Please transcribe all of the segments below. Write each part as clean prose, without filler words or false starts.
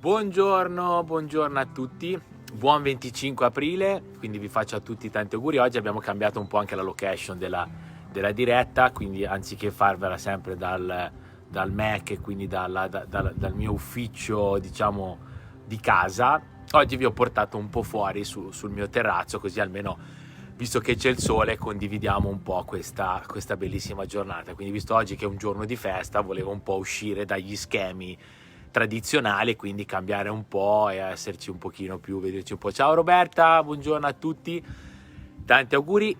Buongiorno a tutti, buon 25 aprile, quindi vi faccio a tutti tanti auguri. Oggi abbiamo cambiato un po' anche la location della diretta, quindi anziché farvela sempre dal Mac e quindi dal mio ufficio, diciamo, di casa, oggi vi ho portato un po' fuori sul mio terrazzo, così almeno, visto che c'è il sole, condividiamo un po' questa bellissima giornata. Quindi, visto oggi che è un giorno di festa, volevo un po' uscire dagli schemi tradizionale, quindi cambiare un po' e esserci un pochino più, vederci un po'. Ciao Roberta, buongiorno a tutti, tanti auguri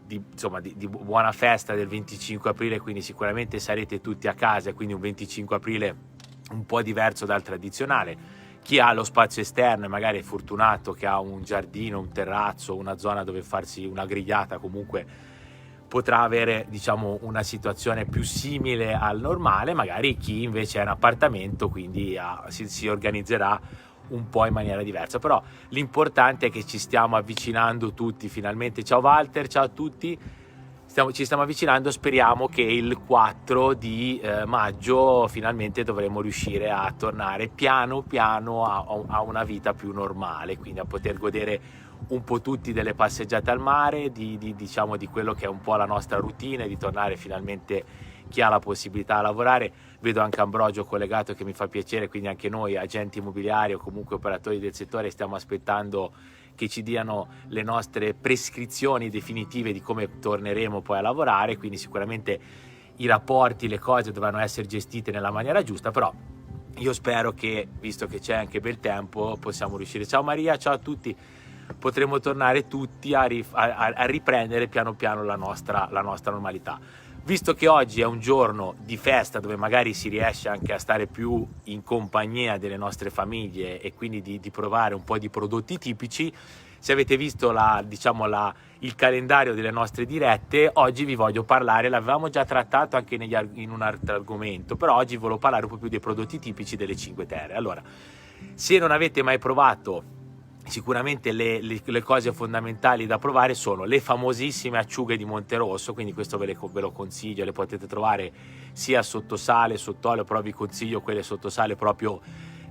di buona festa del 25 aprile, quindi sicuramente sarete tutti a casa, quindi un 25 aprile un po' diverso dal tradizionale. Chi ha lo spazio esterno e magari è fortunato che ha un giardino, un terrazzo, una zona dove farsi una grigliata, comunque potrà avere, diciamo, una situazione più simile al normale. Magari chi invece è in appartamento, quindi si organizzerà un po' in maniera diversa, però l'importante è che ci stiamo avvicinando tutti finalmente. Ciao Walter, ciao a tutti, ci stiamo avvicinando. Speriamo che il 4 di maggio finalmente dovremo riuscire a tornare piano piano a una vita più normale, quindi a poter godere un po' tutti delle passeggiate al mare, diciamo di quello che è un po' la nostra routine, di tornare finalmente chi ha la possibilità a lavorare. Vedo anche Ambrogio collegato, che mi fa piacere, quindi anche noi agenti immobiliari o comunque operatori del settore stiamo aspettando che ci diano le nostre prescrizioni definitive di come torneremo poi a lavorare, quindi sicuramente i rapporti, le cose dovranno essere gestite nella maniera giusta, però io spero che, visto che c'è anche bel tempo, possiamo riuscire. Ciao Maria, ciao a tutti, potremo tornare tutti a riprendere piano piano la nostra normalità. Visto che oggi è un giorno di festa dove magari si riesce anche a stare più in compagnia delle nostre famiglie e quindi di provare un po' di prodotti tipici, se avete visto il calendario delle nostre dirette, oggi vi voglio parlare, l'avevamo già trattato anche in un altro argomento, però oggi volevo parlare un po' più dei prodotti tipici delle Cinque Terre. Allora, se non avete mai provato, sicuramente le cose fondamentali da provare sono le famosissime acciughe di Monterosso, quindi questo ve lo consiglio, le potete trovare sia sotto sale, sott'olio, però vi consiglio quelle sotto sale, proprio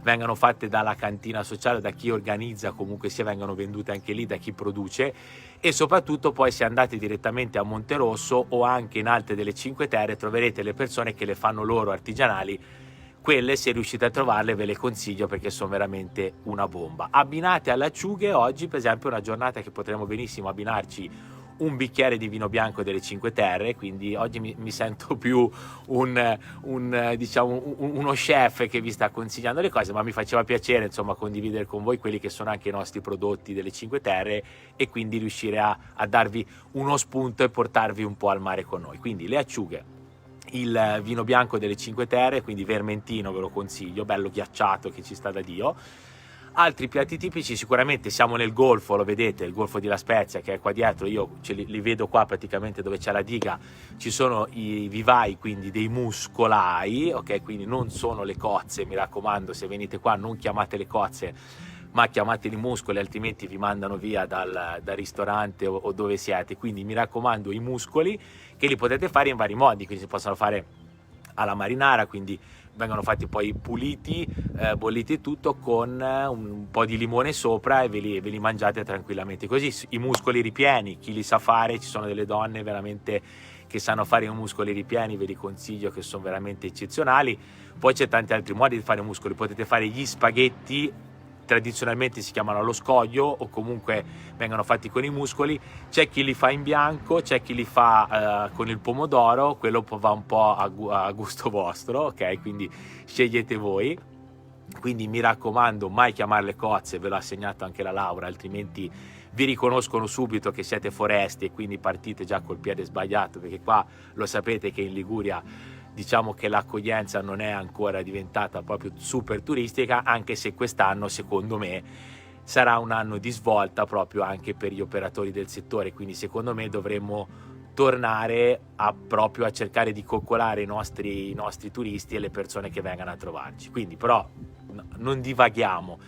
vengano fatte dalla cantina sociale, da chi organizza, comunque sia vengono vendute anche lì da chi produce. E soprattutto poi, se andate direttamente a Monterosso o anche in altre delle Cinque Terre, troverete le persone che le fanno loro artigianali. Quelle, se riuscite a trovarle, ve le consiglio perché sono veramente una bomba. Abbinate alle acciughe, oggi per esempio è una giornata che potremo benissimo abbinarci un bicchiere di vino bianco delle Cinque Terre, quindi oggi mi sento più uno chef che vi sta consigliando le cose, ma mi faceva piacere, insomma, condividere con voi quelli che sono anche i nostri prodotti delle Cinque Terre e quindi riuscire a darvi uno spunto e portarvi un po' al mare con noi. Quindi le acciughe, il vino bianco delle Cinque Terre, quindi vermentino, ve lo consiglio, bello ghiacciato che ci sta da Dio. Altri piatti tipici, sicuramente siamo nel golfo, lo vedete, il golfo di La Spezia che è qua dietro, io li vedo qua praticamente dove c'è la diga, ci sono i vivai, quindi dei muscolai, ok? Quindi non sono le cozze, mi raccomando, se venite qua non chiamate le cozze, ma chiamateli muscoli, altrimenti vi mandano via dal ristorante o dove siete. Quindi mi raccomando, i muscoli, che li potete fare in vari modi, quindi si possono fare alla marinara, quindi vengono fatti poi puliti, bolliti e tutto, con un po' di limone sopra, e ve li mangiate tranquillamente così. I muscoli ripieni, chi li sa fare, ci sono delle donne veramente che sanno fare i muscoli ripieni, ve li consiglio, che sono veramente eccezionali. Poi c'è tanti altri modi di fare muscoli, potete fare gli spaghetti, tradizionalmente si chiamano allo scoglio o comunque vengono fatti con i muscoli. C'è chi li fa in bianco, c'è chi li fa con il pomodoro, quello va un po' a gusto vostro, ok? Quindi scegliete voi. Quindi mi raccomando, mai chiamarle cozze, ve l'ha segnato anche la Laura, altrimenti vi riconoscono subito che siete foresti e quindi partite già col piede sbagliato, perché qua lo sapete che in Liguria, diciamo che l'accoglienza non è ancora diventata proprio super turistica, anche se quest'anno, secondo me, sarà un anno di svolta proprio anche per gli operatori del settore, quindi secondo me dovremmo tornare proprio a cercare di coccolare i nostri turisti e le persone che vengano a trovarci. Quindi però non divaghiamo,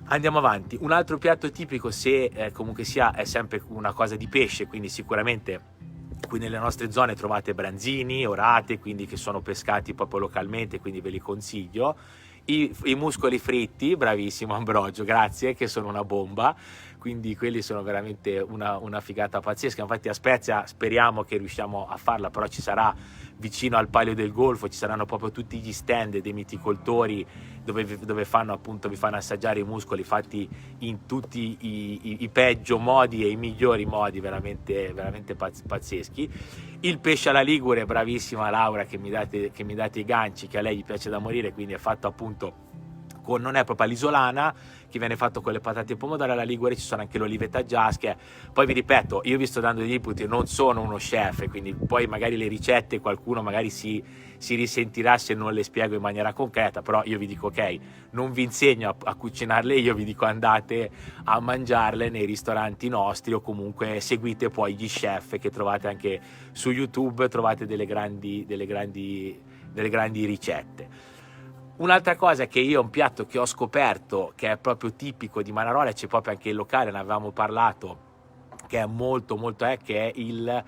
andiamo avanti. Un altro piatto tipico, se comunque sia, è sempre una cosa di pesce, quindi sicuramente qui nelle nostre zone trovate branzini, orate, quindi che sono pescati proprio localmente, quindi ve li consiglio. I muscoli fritti, bravissimo Ambrogio, grazie, che sono una bomba, quindi quelli sono veramente una figata pazzesca. Infatti a Spezia speriamo che riusciamo a farla, però ci sarà vicino al Palio del Golfo, ci saranno proprio tutti gli stand dei miticoltori dove fanno appunto, vi fanno assaggiare i muscoli fatti in tutti i peggio modi e i migliori modi, veramente, veramente pazzeschi. Il pesce alla Ligure, bravissima Laura che mi date i ganci, che a lei gli piace da morire, quindi è fatto appunto con, non è proprio all'isolana, che viene fatto con le patate e pomodoro. Alla Ligure ci sono anche l'olivetta giasche. Poi vi ripeto, io vi sto dando degli input, non sono uno chef, quindi poi magari le ricette qualcuno magari si risentirà se non le spiego in maniera concreta, però io vi dico ok, non vi insegno a cucinarle, io vi dico andate a mangiarle nei ristoranti nostri o comunque seguite poi gli chef che trovate anche su YouTube, trovate delle grandi ricette. Un'altra cosa che io, un piatto che ho scoperto che è proprio tipico di Manarola, c'è proprio anche il locale, ne avevamo parlato, che è molto che è il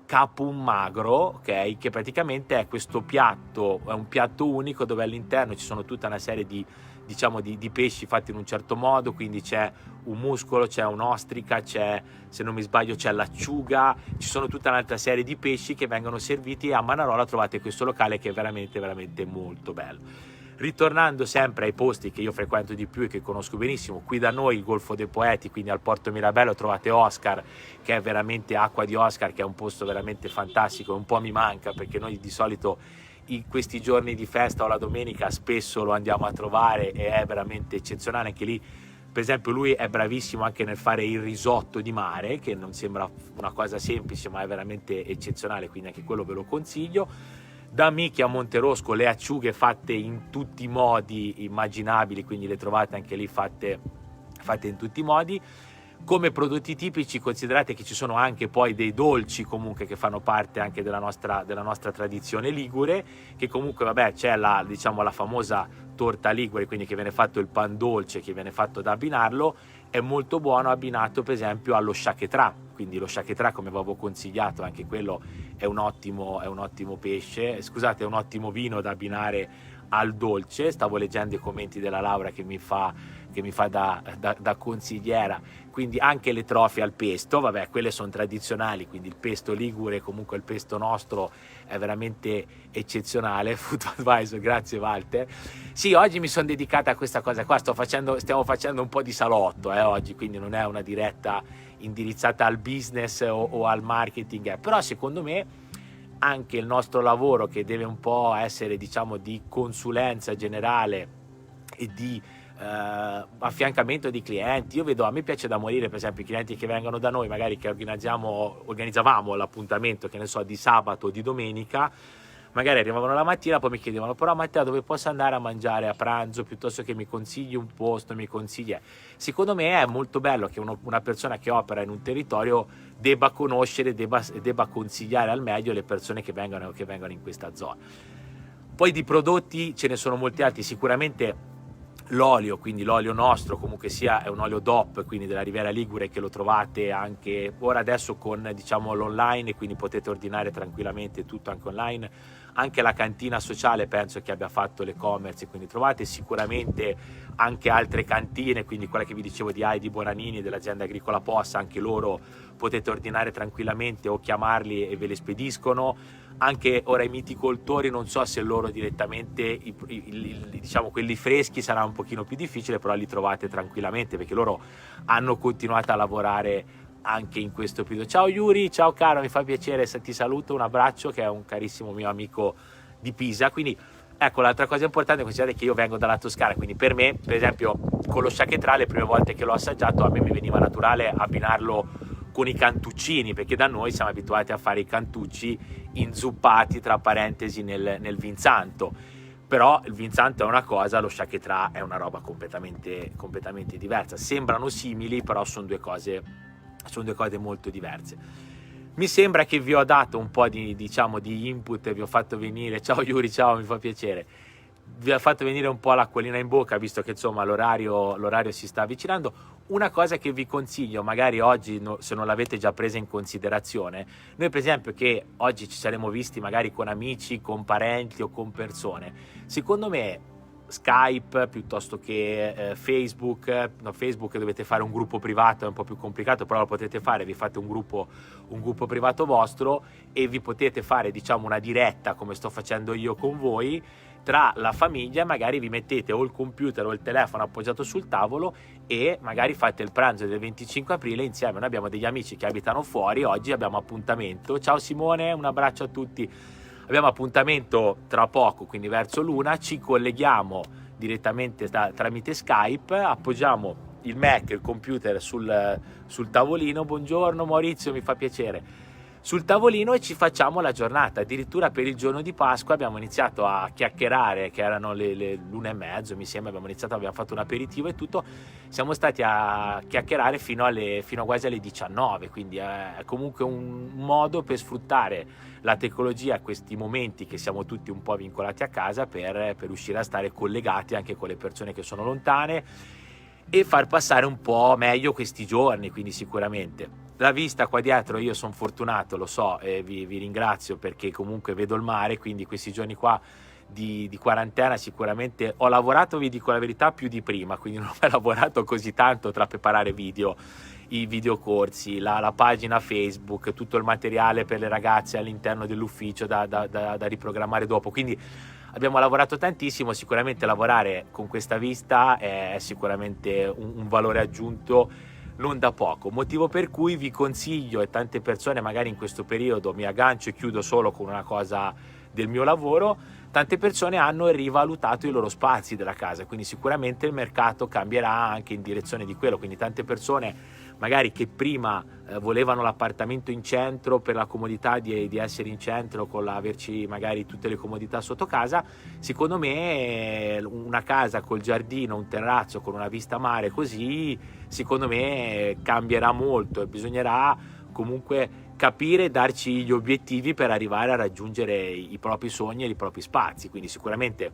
capum magro, ok? Che praticamente è questo piatto, è un piatto unico dove all'interno ci sono tutta una serie di, diciamo, di pesci fatti in un certo modo, quindi c'è un muscolo, c'è un'ostrica, c'è, se non mi sbaglio, c'è l'acciuga, ci sono tutta un'altra serie di pesci che vengono serviti, e a Manarola trovate questo locale che è veramente molto bello. Ritornando sempre ai posti che io frequento di più e che conosco benissimo, qui da noi il Golfo dei Poeti, quindi al Porto Mirabello trovate Oscar, che è veramente acqua di Oscar, che è un posto veramente fantastico, un po' mi manca perché noi di solito in questi giorni di festa o la domenica spesso lo andiamo a trovare e è veramente eccezionale. Anche lì per esempio lui è bravissimo anche nel fare il risotto di mare, che non sembra una cosa semplice ma è veramente eccezionale, quindi anche quello ve lo consiglio. Da Michi a Monterosco le acciughe fatte in tutti i modi immaginabili, quindi le trovate anche lì fatte in tutti i modi. Come prodotti tipici considerate che ci sono anche poi dei dolci comunque che fanno parte anche della nostra tradizione ligure, che comunque vabbè c'è la, diciamo, la famosa torta ligure, quindi che viene fatto il pan dolce, che viene fatto da abbinarlo, è molto buono abbinato per esempio allo shaketra, quindi lo shaketra, come avevo consigliato, anche quello è un ottimo pesce, scusate, è un ottimo vino da abbinare al dolce. Stavo leggendo i commenti della Laura che mi fa da consigliera, quindi anche le trofie al pesto, vabbè quelle sono tradizionali, quindi il pesto ligure, comunque il pesto nostro è veramente eccezionale. Food Advisor, grazie Walter. Sì, oggi mi sono dedicata a questa cosa qua, stiamo facendo un po' di salotto oggi, quindi non è una diretta indirizzata al business o al marketing, però secondo me anche il nostro lavoro, che deve un po' essere, diciamo, di consulenza generale e di affiancamento di clienti. Io vedo, a me piace da morire per esempio i clienti che vengono da noi, magari che organizzavamo l'appuntamento, che ne so, di sabato o di domenica, magari arrivavano la mattina, poi mi chiedevano però Matteo dove posso andare a mangiare a pranzo, piuttosto che mi consigli un posto, mi consigli. Secondo me è molto bello che una persona che opera in un territorio debba conoscere, debba consigliare al meglio le persone che vengono in questa zona. Poi di prodotti ce ne sono molti altri, sicuramente l'olio, quindi l'olio nostro comunque sia è un olio DOP, quindi della Riviera Ligure, che lo trovate anche ora adesso con, diciamo, l'online, quindi potete ordinare tranquillamente tutto anche online. Anche la cantina sociale penso che abbia fatto l'e-commerce, quindi trovate sicuramente anche altre cantine, quindi quella che vi dicevo di Heidi Bonanini dell'azienda agricola Possa, anche loro potete ordinare tranquillamente o chiamarli e ve le spediscono. Anche ora i miticoltori, non so se loro direttamente diciamo quelli freschi sarà un pochino più difficile, però li trovate tranquillamente perché loro hanno continuato a lavorare anche in questo periodo. Ciao Yuri, ciao caro, mi fa piacere, ti saluto, un abbraccio, che è un carissimo mio amico di Pisa. Quindi ecco, l'altra cosa importante, considerate che io vengo dalla Toscana, quindi per me per esempio con lo shaketra le prime volte che l'ho assaggiato a me mi veniva naturale abbinarlo con i cantuccini, perché da noi siamo abituati a fare i cantucci inzuppati tra parentesi nel vinsanto, però il vinsanto è una cosa, lo shaketra è una roba completamente diversa. Sembrano simili, però sono due cose molto diverse. Mi sembra che vi ho dato un po' di input, vi ho fatto venire, ciao Yuri, ciao, mi fa piacere, vi ho fatto venire un po' l'acquolina in bocca, visto che insomma l'orario si sta avvicinando. Una cosa che vi consiglio, magari oggi se non l'avete già presa in considerazione, noi per esempio che oggi ci saremo visti magari con amici, con parenti o con persone, secondo me Skype piuttosto che Facebook. No, Facebook dovete fare un gruppo privato, è un po' più complicato, però lo potete fare, vi fate un gruppo privato vostro e vi potete fare, diciamo, una diretta come sto facendo io con voi tra la famiglia, magari vi mettete o il computer o il telefono appoggiato sul tavolo e magari fate il pranzo del 25 aprile insieme. Noi abbiamo degli amici che abitano fuori, oggi abbiamo appuntamento. Ciao Simone, un abbraccio a tutti. Abbiamo appuntamento tra poco, quindi verso l'una, ci colleghiamo direttamente tramite Skype, appoggiamo il Mac, il computer sul tavolino. Buongiorno Maurizio, mi fa piacere. Sul tavolino e ci facciamo la giornata. Addirittura per il giorno di Pasqua abbiamo iniziato a chiacchierare, che erano le 1:30 mi sembra, abbiamo fatto un aperitivo e tutto, siamo stati a chiacchierare fino quasi alle 19, quindi è comunque un modo per sfruttare la tecnologia, questi momenti che siamo tutti un po' vincolati a casa, per riuscire a stare collegati anche con le persone che sono lontane e far passare un po' meglio questi giorni. Quindi sicuramente la vista qua dietro, io sono fortunato, lo so, e vi ringrazio perché comunque vedo il mare, quindi questi giorni qua di quarantena sicuramente ho lavorato, vi dico la verità, più di prima, quindi non ho lavorato così tanto tra preparare video, i videocorsi, la pagina Facebook, tutto il materiale per le ragazze all'interno dell'ufficio da riprogrammare dopo, quindi abbiamo lavorato tantissimo. Sicuramente lavorare con questa vista è sicuramente un valore aggiunto non da poco, motivo per cui vi consiglio, e tante persone magari in questo periodo, mi aggancio e chiudo solo con una cosa del mio lavoro, tante persone hanno rivalutato i loro spazi della casa, quindi sicuramente il mercato cambierà anche in direzione di quello, quindi tante persone magari che prima volevano l'appartamento in centro per la comodità di essere in centro, con averci magari tutte le comodità sotto casa, secondo me una casa col giardino, un terrazzo con una vista mare così, secondo me cambierà molto e bisognerà comunque capire e darci gli obiettivi per arrivare a raggiungere i propri sogni e i propri spazi. Quindi sicuramente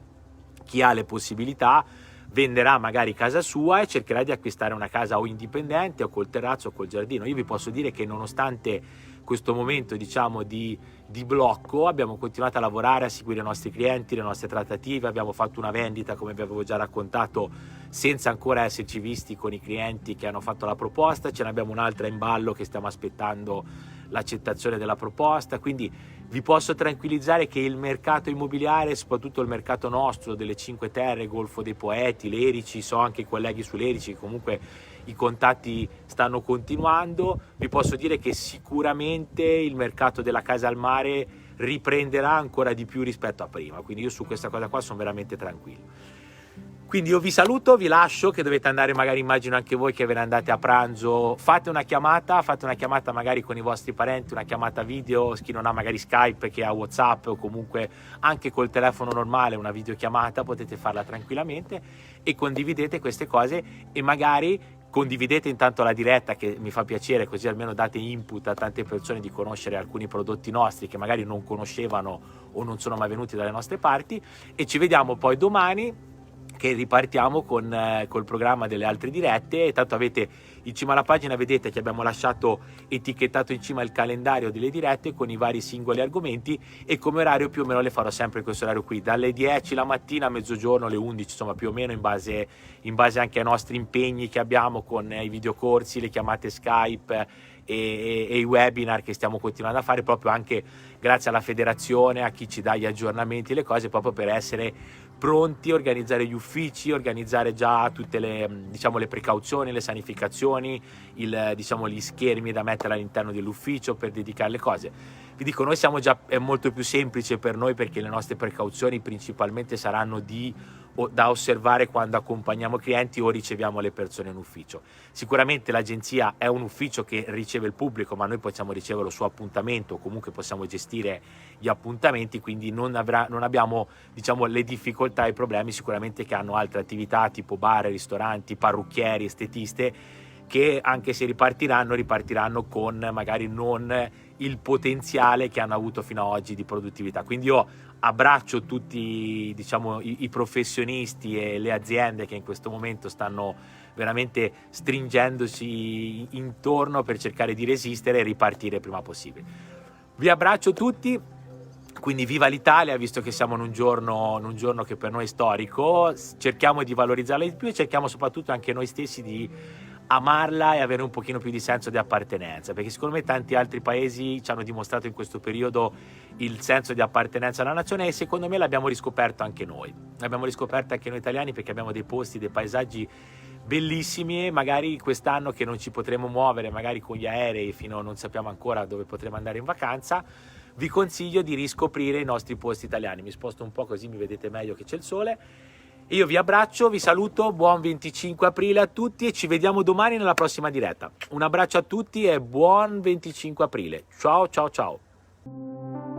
chi ha le possibilità venderà magari casa sua e cercherà di acquistare una casa o indipendente o col terrazzo o col giardino. Io vi posso dire che nonostante questo momento, diciamo, di blocco, abbiamo continuato a lavorare, a seguire i nostri clienti, le nostre trattative, abbiamo fatto una vendita, come vi avevo già raccontato, senza ancora esserci visti con i clienti che hanno fatto la proposta, ce ne abbiamo un'altra in ballo che stiamo aspettando l'accettazione della proposta, quindi vi posso tranquillizzare che il mercato immobiliare, soprattutto il mercato nostro delle Cinque Terre, Golfo dei Poeti, Lerici, so anche i colleghi su Lerici, comunque i contatti stanno continuando, vi posso dire che sicuramente il mercato della casa al mare riprenderà ancora di più rispetto a prima, quindi io su questa cosa qua sono veramente tranquillo. Quindi io vi saluto, vi lascio, che dovete andare, magari immagino anche voi che ve ne andate a pranzo, fate una chiamata magari con i vostri parenti, una chiamata video, chi non ha magari Skype, che ha WhatsApp, o comunque anche col telefono normale una videochiamata, potete farla tranquillamente e condividete queste cose e magari condividete intanto la diretta, che mi fa piacere, così almeno date input a tante persone di conoscere alcuni prodotti nostri che magari non conoscevano o non sono mai venuti dalle nostre parti, e ci vediamo poi domani che ripartiamo col programma delle altre dirette. E tanto avete in cima alla pagina, vedete che abbiamo lasciato etichettato in cima il calendario delle dirette con i vari singoli argomenti, e come orario più o meno le farò sempre in questo orario qui, dalle 10 la mattina a mezzogiorno, alle 11, insomma più o meno in base anche ai nostri impegni che abbiamo con i videocorsi, le chiamate Skype e i webinar che stiamo continuando a fare, proprio anche grazie alla federazione, a chi ci dà gli aggiornamenti, le cose, proprio per essere pronti a organizzare gli uffici, organizzare già tutte le, diciamo, le precauzioni, le sanificazioni, gli schermi da mettere all'interno dell'ufficio per dedicare le cose. Vi dico, noi siamo già, è molto più semplice per noi, perché le nostre precauzioni principalmente saranno da osservare quando accompagniamo clienti o riceviamo le persone in ufficio. Sicuramente l'agenzia è un ufficio che riceve il pubblico, ma noi possiamo riceverlo su appuntamento, o comunque possiamo gestire gli appuntamenti, quindi non abbiamo, diciamo, le difficoltà e i problemi sicuramente che hanno altre attività tipo bar, ristoranti, parrucchieri, estetiste, che anche se ripartiranno con magari non il potenziale che hanno avuto fino ad oggi di produttività. Quindi io abbraccio tutti, diciamo, i professionisti e le aziende che in questo momento stanno veramente stringendosi intorno per cercare di resistere e ripartire il prima possibile. Vi abbraccio tutti, Quindi viva l'Italia, visto che siamo in un giorno che per noi è storico, cerchiamo di valorizzarla di più e cerchiamo soprattutto anche noi stessi di amarla e avere un pochino più di senso di appartenenza, perché secondo me tanti altri paesi ci hanno dimostrato in questo periodo il senso di appartenenza alla nazione e secondo me l'abbiamo riscoperto anche noi. L'abbiamo riscoperto anche noi italiani perché abbiamo dei posti, dei paesaggi bellissimi e magari quest'anno che non ci potremo muovere, magari con gli aerei fino a non sappiamo ancora dove potremo andare in vacanza, vi consiglio di riscoprire i nostri posti italiani. Mi sposto un po' così mi vedete meglio che c'è il sole. Io vi abbraccio, vi saluto, buon 25 aprile a tutti e ci vediamo domani nella prossima diretta. Un abbraccio a tutti e buon 25 aprile. Ciao ciao ciao.